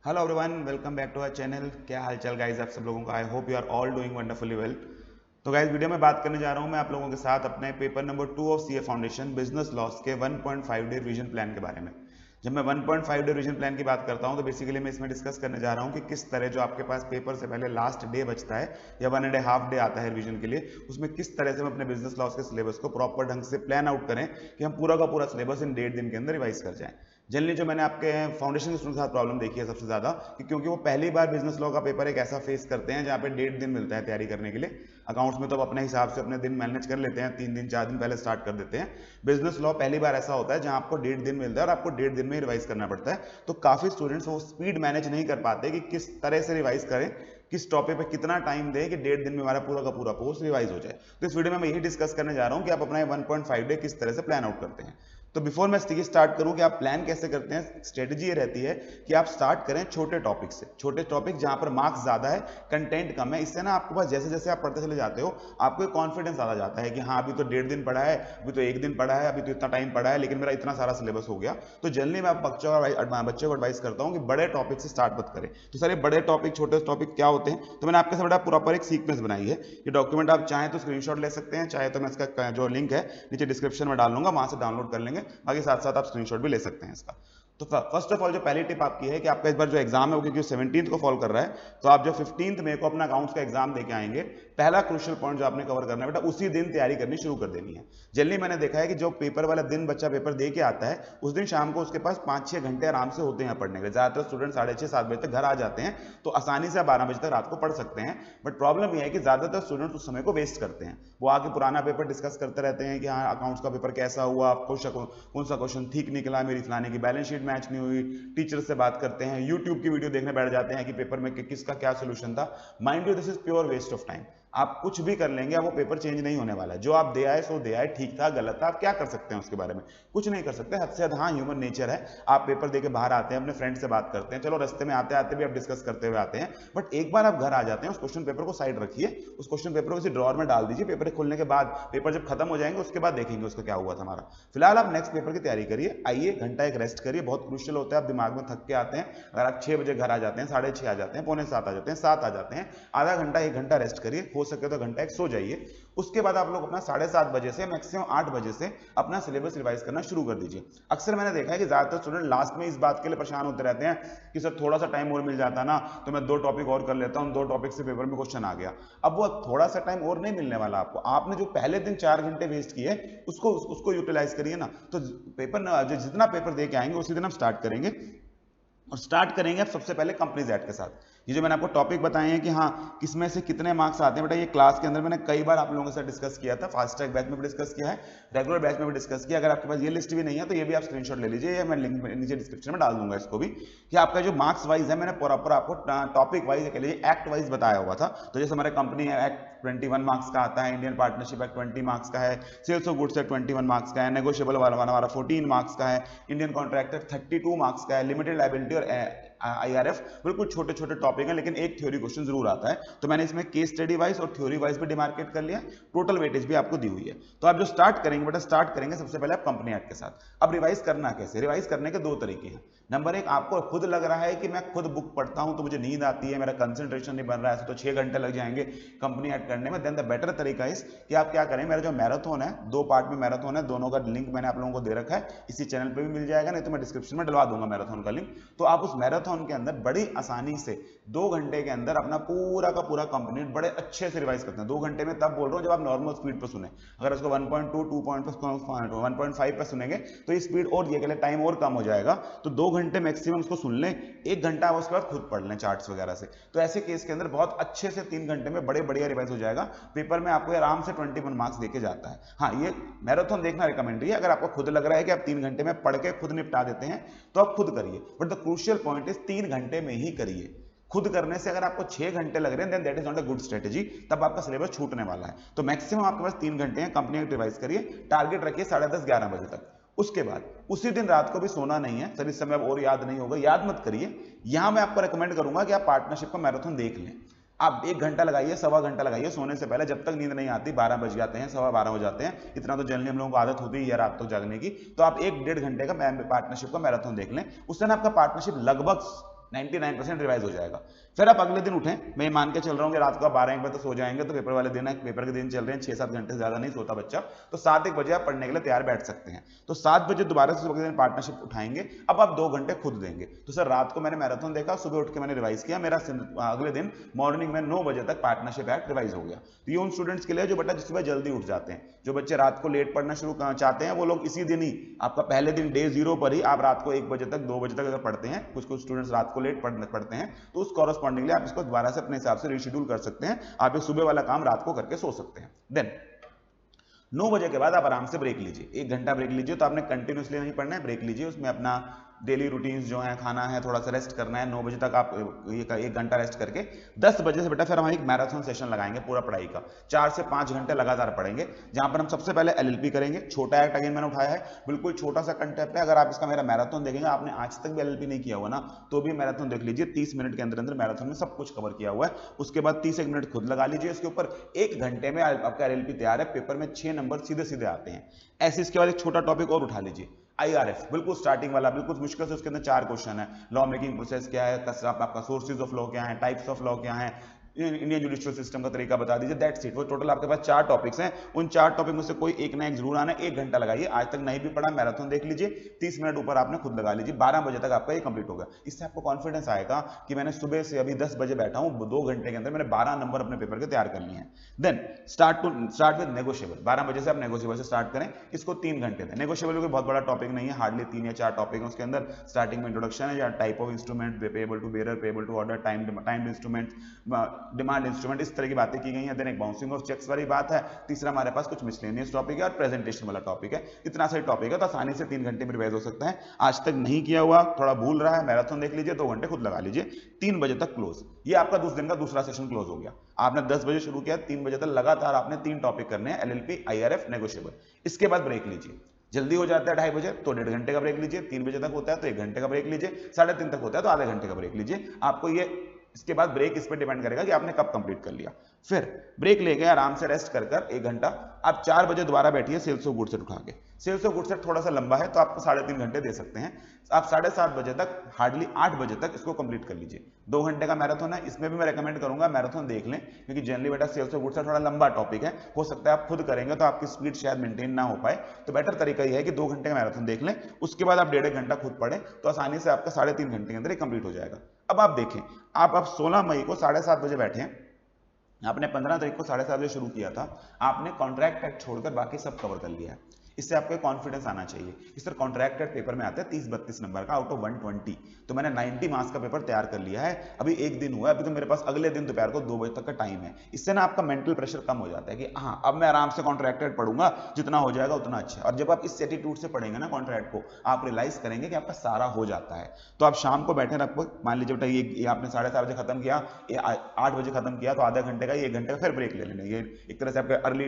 Hello everyone, welcome back to our channel. क्या हाल चाल गाइस आप सब लोगों का। I hope you are all doing wonderfully well. तो गाइस वीडियो में बात करने जा रहा हूं मैं आप लोगों के साथ अपने paper number 2 of CA foundation business loss के 1.5 डे रिवीजन प्लान के बारे में। जब मैं 1.5 डे रिवीजन प्लान की बात करता हूं तो बेसिकली मैं इसमें डिस्कस करने जा रहा हूं कि किस तरह जो आपके पास पेपर से पहले लास्ट डे बचता है या 1.5 डे आता है रिवीजन के लिए, उसमें किस तरह से हम अपने बिजनेस लॉस के सिलेबस को प्रॉपर ढंग से प्लान आउट करें कि हम पूरा का पूरा सिलेबस इन 1.5 दिन के अंदर रिवाइज कर जाएं। जनरली जो मैंने आपके फाउंडेशन के स्टूडेंट के साथ प्रॉब्लम देखी है सबसे ज्यादा कि क्योंकि वो पहली बार बिजनेस लॉ का पेपर एक ऐसा फेस करते हैं जहाँ पे 1.5 दिन मिलता है तैयारी करने के लिए। अकाउंट्स में तो अपने हिसाब से अपने दिन मैनेज कर लेते हैं, 3 दिन 4 दिन पहले स्टार्ट कर देते हैं। बिजनेस लॉ पहली बार ऐसा होता है जहां आपको 1.5 दिन मिलता है और आपको 1.5 दिन में रिवाइज करना पड़ता है। तो काफी स्टूडेंट्स वो स्पीड मैनेज नहीं कर पाते कि किस तरह से रिवाइज करें, किस टॉपिक पे कितना टाइम दें कि 1.5 दिन में हमारा पूरा का पूरा कोर्स रिवाइज हो जाए। तो इस वीडियो में मैं यही डिस्कस करने जा रहा हूं कि आप अपना 1.5 डे किस तरह से प्लान आउट करते हैं। तो बिफोर मैं स्टार्ट करूं कि आप प्लान कैसे करते हैं, स्ट्रेटजी ये रहती है कि आप स्टार्ट करें छोटे टॉपिक से। छोटे टॉपिक जहां पर मार्क्स ज्यादा है, कंटेंट कम है। इससे ना आपके पास जैसे जैसे आप पढ़ते चले जाते हो आपको कॉन्फिडेंस आ जाता है कि हाँ अभी तो 1.5 दिन पढ़ा है, अभी तो 1 दिन पढ़ा है, अभी तो इतना टाइम पढ़ा है, लेकिन मेरा इतना सारा सिलेबस हो गया। तो जनरली मैं बच्चों को एडवाइस करता हूँ कि बड़े टॉपिक से स्टार्ट मत करें। तो सर ये बड़े टॉपिक छोटे टॉपिक क्या होते हैं, तो मैंने आपके साथ बड़ा प्रॉपर एक सीक्वेंस बनाई है। ये डॉक्यूमेंट आप चाहें तो स्क्रीनशॉट ले सकते हैं, चाहे तो मैं इसका जो लिंक है नीचे डिस्क्रिप्शन में डाल दूंगा, वहां से डाउनलोड कर लेंगे। बाकी साथ साथ आप स्क्रीनशॉट भी ले सकते हैं इसका। तो फर्स्ट ऑफ ऑल जो पहली टिप आपकी है कि आपका इस बार जो एग्जाम है वो क्योंकि 17th को फॉल कर रहा है, तो आप जो 15th मई को अपना अकाउंट्स का एग्जाम देके आएंगे, पहला क्रूशियल पॉइंट जो आपने कवर करना है बेटा उसी दिन तैयारी करनी शुरू कर देनी है। जनरली मैंने देखा है कि जो पेपर वाला दिन बच्चा पेपर दे के आता है उस दिन शाम को उसके पास 5-6 घंटे आराम से होते हैं पढ़ने के लिए। ज्यादातर स्टूडेंट 6:30-7 बजे तक घर आ जाते हैं, तो आसानी से 12 बजे तक रात को पढ़ सकते हैं। बट प्रॉब्लम यह है कि ज्यादातर स्टूडेंट उस समय को वेस्ट करते हैं। वो आके पुराना पेपर डिस्कस करते रहते हैं कि हाँ अकाउंट्स का पेपर कैसा हुआ, कौन सा क्वेश्चन ठीक निकला, मेरी फलाने की बैलेंस शीट मैच नहीं हुई। टीचर से बात करते हैं, यूट्यूब की वीडियो देखने बैठ जाते हैं कि पेपर में किसका क्या सोल्यूशन था। Mind you this is pure waste of time. आप कुछ भी कर लेंगे, वो पेपर चेंज नहीं होने वाला है। जो आप दे आए सो दे आए, ठीक था गलत था, आप क्या कर सकते हैं उसके बारे में, कुछ नहीं कर सकते हद से हद। हाँ ह्यूमन नेचर है, आप पेपर देके बाहर आते हैं, अपने फ्रेंड से बात करते हैं, चलो रास्ते में आते आते भी आप डिस्कस करते हुए आते हैं। बट एक बार आप घर आ जाते हैं, उस क्वेश्चन पेपर को साइड रखिए, उस क्वेश्चन पेपर को किसी ड्रॉर में डाल दीजिए। पेपर खुलने के बाद, पेपर जब खत्म हो जाएंगे उसके बाद देखेंगे उसका क्या हुआ था हमारा। फिलहाल आप नेक्स्ट पेपर की तैयारी करिए, आइए घंटा एक रेस्ट करिए, बहुत क्रूशियल होता है। आप दिमाग में थक के आते हैं, अगर आप 6 बजे घर आ जाते हैं, 6:30 आ जाते हैं, 6:45 आ जाते हैं, 7 आ जाते हैं, आधा घंटा 1 घंटा रेस्ट करिए, हो सके तो घंटा एक सो जाइए। उसके बाद आप लोग अपना 7:30 बजे से मैक्सिमम 8 बजे से अपना सिलेबस रिवाइज करना शुरू कर दीजिए। अक्सर मैंने देखा है कि ज्यादातर स्टूडेंट लास्ट में इस बात के लिए परेशान होते रहते हैं कि सर थोड़ा सा टाइम और मिल जाता ना तो मैं 2 टॉपिक और कर लेता हूं, 2 टॉपिक से पेपर में क्वेश्चन आ गया। अब वो थोड़ा सा टाइम और नहीं मिलने वाला आपको। आपने जो पहले दिन 4 घंटे वेस्ट किए उसको यूटिलाइज करिए ना। तो पेपर जो जितना पेपर दे के आएंगे उसी दिन हम स्टार्ट करेंगे। और स्टार्ट करेंगे अब सबसे पहले कंपनीज एक्ट के साथ। ये जो मैंने आपको टॉपिक बताए हैं कि हाँ किसमें से कितने मार्क्स आते हैं बेटा, ये क्लास के अंदर मैंने कई बार आप लोगों के साथ डिस्कस किया था। फास्ट ट्रैक बैच में भी डिस्कस किया है, रेगुलर बैच में भी डिस्कस किया। अगर आपके पास ये लिस्ट भी नहीं है तो ये भी आप स्क्रीनशॉट ले लीजिए, मैं लिंक नीचे डिस्क्रिप्शन में डाल दूंगा इसको भी, कि आपका जो मार्क्स वाइज है मैंने प्रॉपर आपको टॉपिक वाइज कह लीजिए एक्ट वाइज बताया हुआ था। तो जैसे हमारे कंपनी एक्ट 21 मार्क्स का आता है, इंडियन पार्टनरशिप एक्ट 20 मार्क्स का है, sales of goods act 21 marks का है, नेगोशिएबल वाला हमारा 14 मार्क्स का है, इंडियन कॉन्ट्रैक्ट एक्ट 32 मार्क्स का है, लिमिटेड लायबिलिटी और आईआरएफ बिल्कुल छोटे छोटे टॉपिक हैं, लेकिन एक थ्योरी क्वेश्चन जरूर आता है। तो मैंने इसमें केस स्टडी वाइज और थ्योरी वाइज भी डिमार्केट कर लिया, टोटल वेटेज भी आपको दी हुई है। तो आप जो स्टार्ट करेंगे बेटा, स्टार्ट करेंगे सबसे पहले आप कंपनी एक्ट के साथ। अब रिवाइज करना कैसे, रिवाइज करने के 2 तरीके हैं। नंबर 1, आपको खुद लग रहा है कि मैं खुद बुक पढ़ता हूं तो मुझे नींद आती है, मेरा कंसंट्रेशन नहीं बन रहा है, तो 6 घंटे लग जाएंगे कंपनी एक्ट करने में। देन द बेटर तरीका इस कि आप क्या करें, मेरा जो मैराथन है 2 पार्ट में मैराथन है, दोनों का लिंक मैंने आप लोगों को दे रखा है, इसी चैनल पे भी मिल जाएगा, नहीं तो मैं डिस्क्रिप्शन में डलवा दूंगा मैराथन का लिंक। तो आप उस मैराथन के अंदर बड़ी आसानी से 2 घंटे के अंदर अपना पूरा का पूरा कंप्लीट बड़े अच्छे से रिवाइज करते हैं। 2 घंटे में तब बोल रहा हूं जब आप नॉर्मल स्पीड पर सुने। अगर इसको 1.2 1.5 पर सुनेंगे तो ये स्पीड और ये के लिए टाइम और कम हो जाएगा। तो 2 घंटे मैक्सिमम इसको सुन लें, 1 घंटा उसके बाद खुद पढ़ लें चार्ट्स वगैरह से। तो ऐसे केस के अंदर बहुत अच्छे से 3 घंटे में बड़े बढ़िया रिवाइज हो जाएगा। पेपर में आपको आराम से 21 मार्क्स देके जाता है। हाँ ये मैराथन देखना रिकमेंडरी है। अगर आपको खुद लग रहा है कि आप 3 घंटे में पढ़ के खुद निपटा देते हैं तो आप खुद करिए, but the crucial point is 3 घंटे में ही करिए। खुद करने से अगर आपको 6 घंटे लग रहे हैं then that is not a good strategy, तब आपका सिलेबस छूटने वाला है। तो मैक्सिमम आपके पास 3 घंटे हैं, कंपनी एक्ट रिवाइज करिए, टारगेट रखिए 10:30-11 बजे तक। उसके बाद उसी दिन रात को भी सोना नहीं है, सर इस समय अब और याद नहीं होगा, याद मत करिए। यहां मैं आपको रेकमेंड करूंगा कि आप पार्टनरशिप का मैराथन देख लें। आप 1 घंटा लगाइए, 1.25 घंटा लगाइए सोने से पहले, जब तक नींद नहीं आती, 12 बज जाते हैं, 12:15 हो जाते हैं, इतना तो जनरली हम लोगों को आदत होती है रात तक जागने की। तो आप 1-1.5 घंटे का पार्टनरशिप का मैराथन देख लें, उससे ना आपका पार्टनरशिप लगभग 99% रिवाइज हो जाएगा। फिर आप अगले दिन उठें, मैं मान के चल रहा हूँ कि रात को 12-1 बजे तक सो जाएंगे, तो पेपर वाले दिन है, पेपर के दिन चल रहे हैं, 6-7 घंटे से ज्यादा नहीं सोता बच्चा, तो 7-1 बजे आप पढ़ने के लिए तैयार बैठ सकते हैं। तो 7 बजे दोबारा से अगले दिन पार्टनरशिप उठाएंगे, अब आप 2 घंटे खुद देंगे। तो सर रात को मैंने मैराथन देखा, सुबह उठ के मैंने रिवाइज किया, मेरा अगले दिन मॉर्निंग में 9 बजे तक पार्टनरशिप एक्ट रिवाइज हो गया। तो ये उन स्टूडेंट्स के लिए जो बेटा सुबह जल्दी उठ जाते हैं। जो बच्चे रात को लेट पढ़ना शुरू चाहते हैं, वो लोग इसी दिन ही, आपका पहले दिन डे 0 पर ही आप रात को 1 बजे तक 2 बजे तक अगर पढ़ते हैं, कुछ स्टूडेंट्स रात को लेट पढ़ते हैं, तो उस कॉरस्पॉन्डिंगली आप इसको दोबारा से अपने हिसाब से रीशेड्यूल कर सकते हैं। आप ये सुबह वाला काम रात को करके सो सकते हैं। देन 9 बजे के बाद आप आराम से ब्रेक लीजिए, 1 घंटा ब्रेक लीजिए। तो आपने कंटिन्यूसली नहीं पढ़ना है, ब्रेक लीजिए, उसमें अपना डेली रूटीन्स जो है, खाना है, थोड़ा सा रेस्ट करना है। 9 बजे तक आप 1 घंटा रेस्ट करके 10 बजे से बेटा फिर हम एक मैराथन सेशन लगाएंगे पूरा पढ़ाई का, 4 से 5 घंटे लगातार पढ़ेंगे, जहां पर हम सबसे पहले एलएलपी करेंगे। छोटा एक्ट अगेन मैंने उठाया है, बिल्कुल छोटा सा कंटेंट है। अगर आप इसका मेरा मैराथन देखेंगे, आपने आज तक भी एलएलपी नहीं किया हुआ ना, तो भी मैराथन देख लीजिए, 30 मिनट के अंदर अंदर मैराथन में सब कुछ कवर किया हुआ है। उसके बाद 30 मिनट खुद लगा लीजिए इसके ऊपर, 1 घंटे में आपका एलएलपी तैयार है। पेपर में 6 नंबर सीधे सीधे आते हैं। ऐसे इसके बाद एक छोटा टॉपिक और उठा लीजिए, IRF, बिल्कुल स्टार्टिंग वाला, बिल्कुल मुश्किल से, उसके अंदर 4 क्वेश्चन है। लॉ मेकिंग प्रोसेस क्या है, आपका सोर्सेज ऑफ लॉ क्या है, टाइप्स ऑफ लॉ क्या है, इंडियन जुडिशियल सिस्टम का तरीका बता दीजिए, दैट्स इट। वो टोटल आपके पास 4 टॉपिक्स हैं, उन 4 टॉपिक में से कोई एक ना एक जरूर आना है। 1 घंटा लगाइए, आज तक नहीं भी पढ़ा मैराथन देख लीजिए, 30 मिनट ऊपर आपने खुद लगा लीजिए, 12 बजे तक आपका ये कंप्लीट होगा। इससे आपको कॉन्फिडेंस आएगा कि मैंने सुबह से अभी 10 बजे बैठा हूं, 2 घंटे के अंदर मैंने 12 नंबर अपने पेपर के तैयार कर लिए हैं। देन स्टार्ट विद नेगोशिएबल, 12 बजे से आप नेगोशिएबल से स्टार्ट करें, इसको 3 घंटे दें। नेगोशिएबल कोई बहुत बड़ा टॉपिक नहीं है, हार्डली 3 या 4 टॉपिक है उसके अंदर। स्टार्टिंग में इंट्रोडक्शन है, या type of instrument, payable to bearer, payable to order, timed instrument, demand instrument, इस तरह की बातें की गई हैं। देन एक बाउंसिंग ऑफ चेक्स वाली बात है। तीसरा हमारे पास कुछ मिसलेनियस टॉपिक है और प्रेजेंटेशन वाला टॉपिक है। इतना सारी टॉपिक है, तो आसानी से 3 घंटे में रिवाइज हो सकता है। आज तक नहीं किया हुआ, थोड़ा भूल रहा है, मैराथन देख लीजिए, 2 घंटे खुद लगा लीजिए, 3 बजे तक क्लोज। ये आपका दिन का दूसरा सेशन क्लोज हो गया। आपने 10 बजे शुरू किया, 3 बजे तक लगातार आपने 3 टॉपिक करने हैं, एलएलपी, IRF, नेगोशिएबल। इसके बाद ब्रेक लीजिए। जल्दी हो जाता है 2:30 बजे, तो 1.5 घंटे का ब्रेक लीजिए। 3 बजे तक होता है तो 1 घंटे का ब्रेक लीजिए। 3:30 तक होता है तो आधे घंटे का ब्रेक लीजिए। आपको ये, इसके बाद ब्रेक इस पर डिपेंड करेगा कि आपने कब कंप्लीट कर लिया। फिर ब्रेक लेके आराम से रेस्ट कर 1 घंटा आप 4 बजे दोबारा बैठिए सेल्स ऑफ गुड्स सेट उठा के। सेल्स ऑफ गुड्स सेट थोड़ा सा लंबा है, तो आपको 3.5 घंटे दे सकते हैं। आप 7:30 बजे तक, हार्डली 8 बजे तक इसको कंप्लीट कर लीजिए। 2 घंटे का मैराथन है, इसमें भी मैं रेकमेंड करूंगा मैराथन देख लें, क्योंकि जनरली बेटा सेल्स ऑफ गुड्स सेट थोड़ा लंबा टॉपिक है। हो सकता है आप खुद करेंगे तो आपकी स्पीड शायद मेंटेन ना हो पाए, तो बेटर तरीका यह है कि 2 घंटे का मैराथन देख लें, उसके बाद आप 1.5 घंटा खुद पढ़ें, तो आसानी से आपका 3.5 घंटे के अंदर ही कंप्लीट हो जाएगा। अब आप देखें, आप 16 मई को 7:30 बजे बैठे हैं, आपने 15 तारीख को 7:30 बजे शुरू किया था, आपने कॉन्ट्रैक्ट एक्ट छोड़कर बाकी सब कवर कर लिया है। इससे आपको कॉन्फिडेंस आना चाहिए। इस तरह कॉन्ट्रैक्टेड पेपर में आता है 30-32 नंबर का आउट ऑफ 120, तो मैंने 90 मार्क्स का पेपर तैयार कर लिया है। अभी 1 दिन हुआ है, अभी तो मेरे पास अगले दिन दोपहर को 2 बजे तक का टाइम है। इससे ना आपका मेंटल प्रेशर कम हो जाता है कि हाँ अब मैं आराम से कॉन्ट्रैक्टेड पढ़ूंगा, जितना हो जाएगा उतना अच्छा है। और जब आप इस एटीट्यूड से पढ़ेंगे ना कॉन्ट्रैक्ट को, आप रियलाइज करेंगे कि आपका सारा हो जाता है। तो आप शाम को बैठे रखो, मान लीजिए बेटा ये आपने 7:30 बजे खत्म किया, 8 बजे खत्म किया, तो आधा घंटे का 1 घंटे का फिर ब्रेक ले लेना। ये एक तरह से आपका अर्ली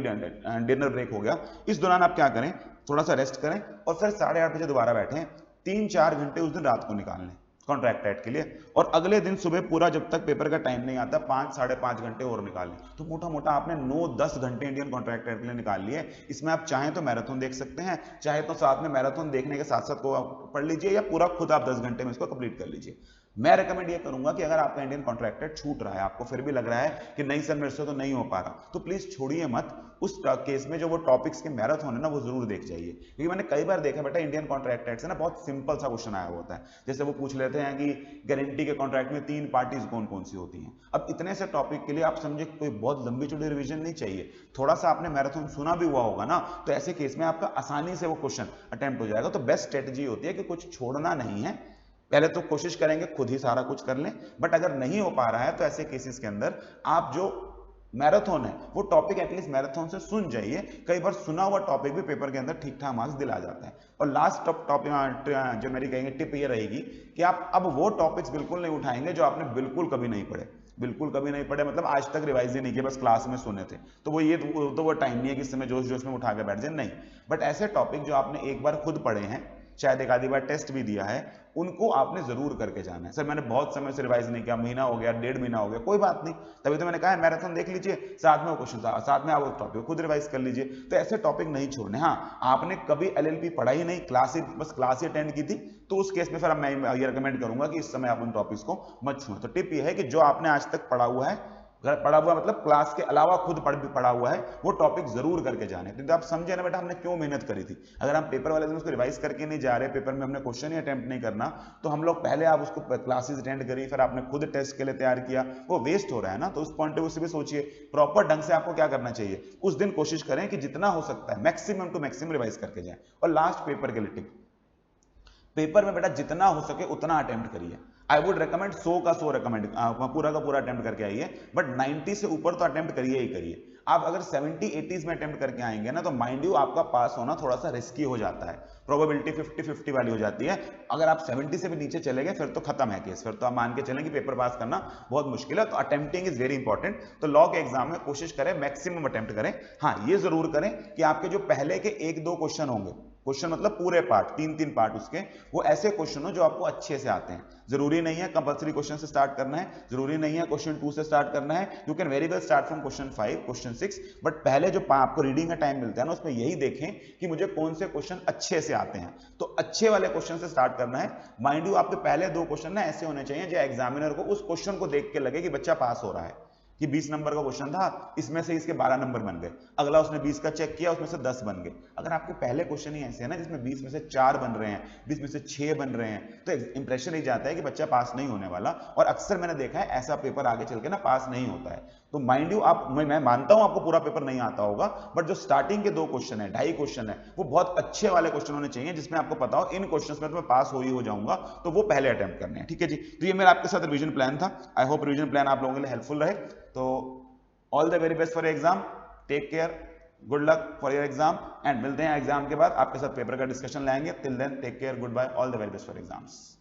डिनर ब्रेक हो गया। इस दौरान आप क्या करें, थोड़ा सा रेस्ट करें और फिर 8:30 बजे दोबारा बैठें। 3-4 घंटे उस दिन रात को निकाल लें कॉन्ट्रैक्ट एक्ट के लिए, और अगले दिन सुबह पूरा जब तक पेपर का टाइम नहीं आता 5-5.5 घंटे और निकाल लें। तो मोटा मोटा आपने 9-10 घंटे इंडियन कॉन्ट्रैक्ट एक्ट के लिए निकाल लिए। इसमें आप चाहें तो मैराथन देख सकते हैं, चाहे तो साथ में मैराथन देखने के साथ साथ को पढ़ लीजिए, या पूरा खुद आप 10 घंटे में इसको कंप्लीट कर लीजिए। मैं रेकमेंड ये करूंगा कि अगर आपका इंडियन कॉन्ट्रैक्ट छूट रहा है, आपको फिर भी लग रहा है कि नहीं सर मेरे से तो नहीं हो पा रहा, तो प्लीज छोड़िए मत। उस केस में जो वो टॉपिक्स के मैराथन है ना, वो जरूर देख जाइए। क्योंकि मैंने कई बार देखा बेटा इंडियन कॉन्ट्रैक्ट एक्ट से ना बहुत सिंपल सा क्वेश्चन आया होता है। जैसे वो पूछ लेते हैं कि गारंटी के कॉन्ट्रैक्ट में 3 पार्टीज कौन कौन सी होती हैं। अब इतने से टॉपिक के लिए आप समझे कोई बहुत लंबी चौड़ी रिवीजन नहीं चाहिए, थोड़ा सा आपने मैराथन सुना भी हुआ होगा ना, तो ऐसे केस में आपका आसानी से वो क्वेश्चन अटेम्प्ट हो जाएगा। तो बेस्ट स्ट्रेटजी होती है कि कुछ छोड़ना नहीं है, पहले तो कोशिश करेंगे खुद ही सारा कुछ कर लें, बट अगर नहीं हो पा रहा है तो ऐसे केसेस के अंदर आप जो मैराथन है वो टॉपिक एटलीस्ट मैराथन से सुन जाइए। कई बार सुना हुआ टॉपिक भी पेपर के अंदर ठीक ठाक मार्क्स दिला जाता है। और लास्ट टॉपिक जो मेरी कहेंगे टिप ये रहेगी कि आप अब वो टॉपिक्स बिल्कुल नहीं उठाएंगे जो आपने बिल्कुल कभी नहीं पढ़े। बिल्कुल कभी नहीं पढ़े मतलब आज तक रिवाइज ही नहीं किया, बस क्लास में सुने थे, तो वो टाइम नहीं है कि इस समय जोश जोश में उठा के बैठ जाए, नहीं। बट ऐसे टॉपिक जो आपने एक बार खुद पढ़े हैं, शायद एक आधी बार टेस्ट भी दिया है, उनको आपने जरूर करके जाना है। सर मैंने बहुत समय से रिवाइज नहीं किया, महीना हो गया, 1.5 महीना हो गया, कोई बात नहीं, तभी तो मैंने कहा मैराथन देख लीजिए, साथ में वो क्वेश्चन था, साथ में आप वो टॉपिक खुद रिवाइज कर लीजिए। तो ऐसे टॉपिक नहीं छोड़ने। हाँ, आपने कभी एलएलबी पढ़ा ही नहीं, बस क्लास ही अटेंड की थी, तो उस केस में फिर मैं ये रिकमेंड करूंगा कि इस समय आप उन टॉपिक्स को मत छुएं। तो टिप ये है कि जो आपने आज तक पढ़ा हुआ है, पढ़ा हुआ मतलब क्लास के अलावा खुद पढ़ा हुआ है, वो टॉपिक जरूर करके जाने। तो आप समझे ना बेटा हमने क्यों मेहनत करी थी। अगर हम पेपर वाले दिन उसको रिवाइज करके नहीं जा रहे, पेपर में हमने क्वेश्चन ही अटेम्प्ट नहीं करना, तो हम लोग पहले आप उसको क्लासेस अटेंड करी, फिर आपने खुद टेस्ट के लिए तैयार किया, वो वेस्ट हो रहा है ना। तो उस पॉइंट ऑफ व्यू से भी सोचिए, प्रॉपर ढंग से आपको क्या करना चाहिए, उस दिन कोशिश करें कि जितना हो सकता है मैक्सिमम टू मैक्सिमम रिवाइज करके जाए। और लास्ट पेपर के लिए टिप, पेपर में बेटा जितना हो सके उतना अटेम्प्ट करिए। आई वुड रिकमेंड 100 का 100 रिकमेंड, पूरा का पूरा अटेम्प्ट करके आइए, बट 90 से ऊपर तो अटेम्प्ट करिए ही करिए। आप अगर 70-80 में अटेम्प्ट करके आएंगे ना, तो माइंड यू आपका पास होना थोड़ा सा रिस्की हो जाता है, प्रोबेबिलिटी 50-50 वाली हो जाती है। अगर आप 70 से भी नीचे चले गए फिर तो खत्म है केस, फिर तो आप मान के चलें कि पेपर पास करना बहुत मुश्किल है। तो अटेम्प्टिंग इज वेरी इंपॉर्टेंट। तो लॉ के एग्जाम में कोशिश करें मैक्सिमम अटेम्प्ट करें। हाँ, ये जरूर करें कि आपके जो पहले के 1-2 क्वेश्चन होंगे, क्वेश्चन मतलब पूरे पार्ट, 3-3 पार्ट उसके, वो ऐसे क्वेश्चन हो जो आपको अच्छे से आते हैं। जरूरी नहीं है कंपल्सरी क्वेश्चन से स्टार्ट करना है, जरूरी नहीं है क्वेश्चन 2 से स्टार्ट करना है, you can very well start from question 5, question 6, but पहले जो आपको रीडिंग का टाइम मिलता है ना, उसमें यही देखें कि मुझे कौन से क्वेश्चन अच्छे से आते हैं। तो अच्छे वाले क्वेश्चन से स्टार्ट करना है। माइंड यू आपके पहले 2 क्वेश्चन ना ऐसे होने चाहिए जो एग्जामिनर को उस क्वेश्चन को देख के लगे कि बच्चा पास हो रहा है, कि 20 नंबर का क्वेश्चन था, इसमें से इसके 12 नंबर बन गए, अगला उसने 20 का चेक किया, उसमें से 10 बन गए। अगर आपके पहले क्वेश्चन ही ऐसे है ना जिसमें 20 में से 4 बन रहे हैं, 20 में से 6 बन रहे हैं, तो इंप्रेशन ही जाता है कि बच्चा पास नहीं होने वाला। और अक्सर मैंने देखा है ऐसा पेपर आगे चल के ना पास नहीं होता है। तो माइंड यू आप, मैं मानता हूं आपको पूरा पेपर नहीं आता होगा, बट जो स्टार्टिंग के 2 क्वेश्चन है, 2.5 क्वेश्चन है, वो बहुत अच्छे वाले क्वेश्चन होने चाहिए, जिसमें आपको पता हो इन क्वेश्चंस में तो मैं पास हो ही हो जाऊंगा, तो वो पहले अटेम्प्ट करने हैं। ठीक है जी, तो ये मेरा आपके साथ रिवीजन प्लान था। आई होप रिवीजन प्लान आप लोगों के लिए हेल्पफुल रहे। तो all the very best for exam, take care, good luck for your exam, and मिलते हैं एग्जाम के बाद, आपके साथ पेपर का डिस्कशन लाएंगे। Till then take care, goodbye, all the very best for exams.